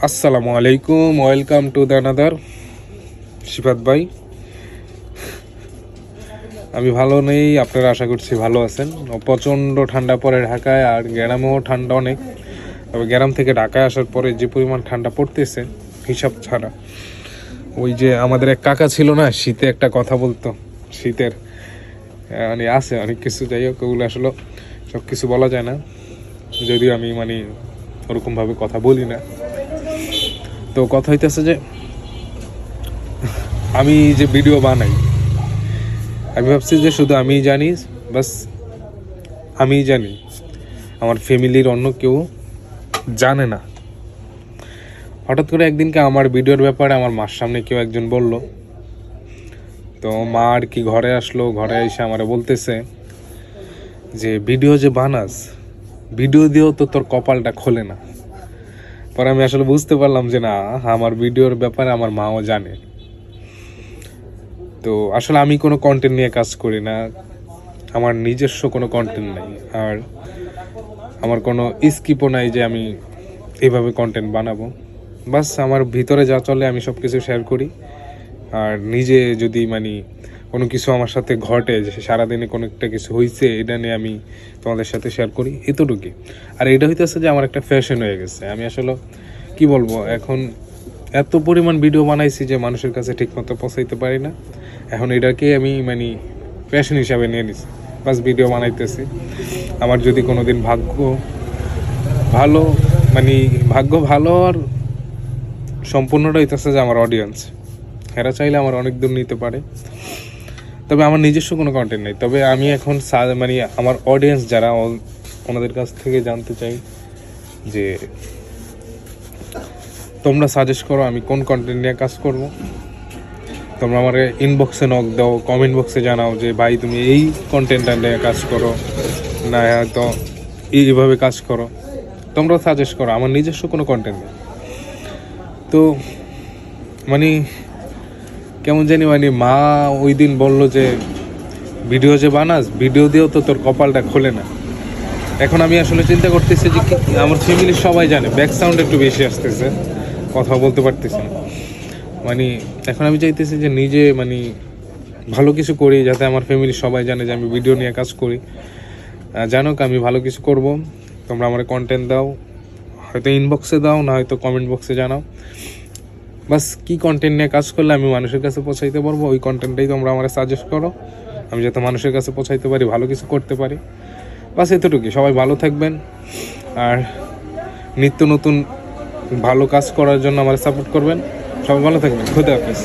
আসসালামু আলাইকুম, welcome to the another. সিফাত ভাই, আমি ভালো নেই, আপনারা আশা করছি ভালো আছেন। প্রচণ্ড ঠান্ডা পড়ে ঢাকায়, আর গ্রামেও ঠান্ডা অনেক। তবে গ্রাম থেকে ঢাকায় আসার পরে যে পরিমাণ ঠান্ডা পড়তেছে হিসাব ছাড়া। ওই যে আমাদের এক কাকা ছিল না, শীতে একটা কথা বলতো, শীতের মানে আছে অনেক কিছু, যাই হোক ওগুলো আসলে সব কিছু বলা যায় না, যদিও আমি মানে ওরকমভাবে কথা বলি না। তো কথা হইতেছে যে আমি যে ভিডিও বানাই, আমি ভাবছি যে শুধু আমিই জানি, বাস আমিই জানি, আমার ফ্যামিলির অন্য কেউ জানে না। হঠাৎ করে একদিনকে আমার ভিডিওর ব্যাপারে আমার মার সামনে কেউ একজন বলল, তো মা আর কি ঘরে আসলো, ঘরে এসে আমারে বলতেছে যে ভিডিও যে বানাস, ভিডিও দিয়েও তো তোর কপালটা খোলে না। পরে আমি আসলে বুঝতে পারলাম যে না, আমার ভিডিওর ব্যাপারে আমার মাও জানে। তো আসলে আমি কোনো কন্টেন্ট নিয়ে কাজ করি না, আমার নিজস্ব কোনো কন্টেন্ট নাই, আর আমার কোনো স্কিপও নাই যে আমি এইভাবে কন্টেন্ট বানাবো। বাস আমার ভিতরে যা চলে আমি সব কিছু শেয়ার করি। আর নিজে যদি মানে কোনো কিছু আমার সাথে ঘটে, যে সারাদিনে কোনো একটা কিছু হয়েছে, এটা নিয়ে আমি তোমাদের সাথে শেয়ার করি, এতটুকুই। আর এটা হইতেছে যে আমার একটা ফ্যাশন হয়ে গেছে। আমি আসলে কি বলবো, এখন এত পরিমাণ ভিডিও বানাইছি যে মানুষের কাছে ঠিকমতো পৌঁছাইতে পারি না। এখন এটাকে আমি মানে প্যাশন হিসাবে নিয়ে নিছি, বাস ভিডিও বানাইতেছি। আমার যদি কোনো দিন ভাগ্য ভালো আর সম্পূর্ণটা হইতেছে যে আমার অডিয়েন্স, এরা চাইলে আমার অনেক দূর নিতে পারে। তবে আমার নিজস্ব কোনো কন্টেন্ট নেই। তবে আমি এখন মানে আমার অডিয়েন্স যারা, ওনাদের কাছ থেকে জানতে চাই যে তোমরা সাজেস্ট করো আমি কোন কন্টেন্ট নিয়ে কাজ করব। তোমরা আমার ইনবক্সে নক দাও, কমেন্ট বক্সে জানাও যে ভাই তুমি এই কন্টেন্টটা নিয়ে কাজ করো, না হয়তো এইভাবে কাজ করো। তোমরা সাজেস্ট করো, আমার নিজস্ব কোনো কন্টেন্ট নেই। তো মানে কেমন জানি মানে মা ওই দিন বললো যে ভিডিও যে বানাস, ভিডিও দিয়েও তো তোর কপালটা খোলে না। এখন আমি আসলে চিন্তা করতেছি যে আমার ফ্যামিলির সবাই জানে, ব্যাক সাউন্ড একটু বেশি আসতেছে, কথা বলতে পারতেছি না। মানে এখন আমি চাইতেছি যে নিজে মানে ভালো কিছু করি, যাতে আমার ফ্যামিলির সবাই জানে যে আমি ভিডিও নিয়ে কাজ করি, জানুক আমি ভালো কিছু করব। তোমরা আমার কন্টেন্ট দাও, হয়তো ইনবক্সে দাও, না হয়তো কমেন্ট বক্সে জানাও। বাস কি কন্টেন্ট নিয়ে কাজ করলে আমি মানুষের কাছে পৌঁছাইতে পারবো, ওই কন্টেন্টটাই তোমরা আমার সাজেস্ট করো, আমি যাতে মানুষের কাছে পৌঁছাইতে পারি, ভালো কিছু করতে পারি। বাস এতটুকুই। সবাই ভালো থাকবেন, আর নিত্য নতুন ভালো কাজ করার জন্য আমার সাপোর্ট করবেন। সবাই ভালো থাকবেন। খুদা হাফেজ।